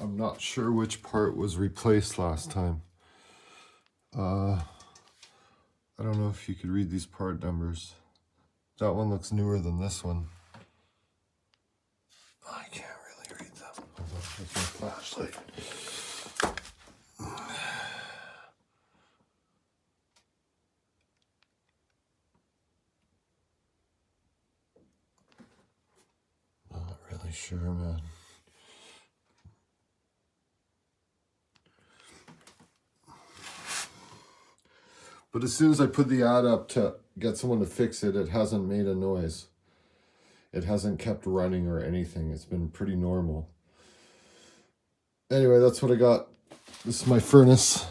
I'm not sure which part was replaced last time. I don't know if you could read these part numbers. That one looks newer than this one. I can't really read them. Hold on, with my flashlight. Not really sure, man. But as soon as I put the ad up to get someone to fix it, it hasn't made a noise. It hasn't kept running or anything. It's been pretty normal. Anyway, that's what I got. This is my furnace.